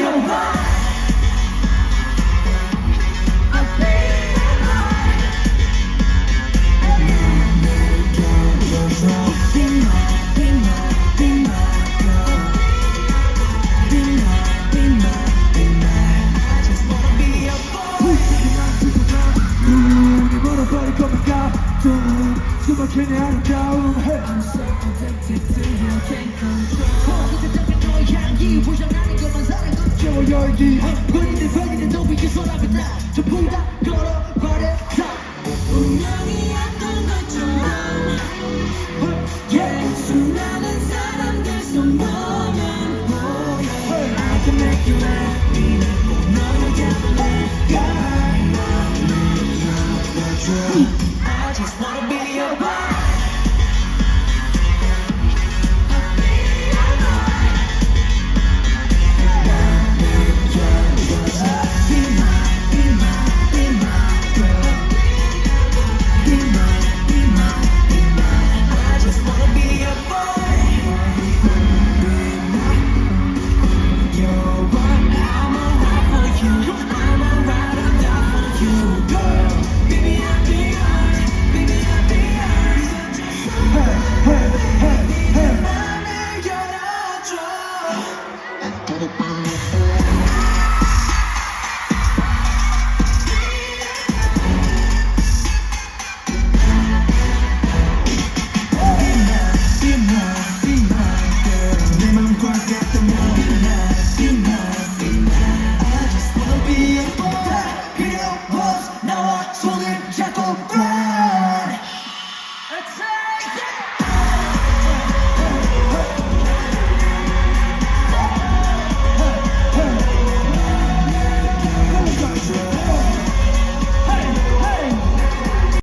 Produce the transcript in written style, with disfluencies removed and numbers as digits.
your wife. 수박해내 아름다움 I'm so addicted to you can't control 어디든 너의 향기 부정하는 것만 사는 것 채워 열기 본인들 본인들 너 위에 손앞에 나 전부 다 걸어버렸다 운명이었던 것처럼 yeah 수많은 사람들 속 너만 보여 I can make you happy 너를 잡을래 I just wanna be your boy. Hey, hey, hey, hey.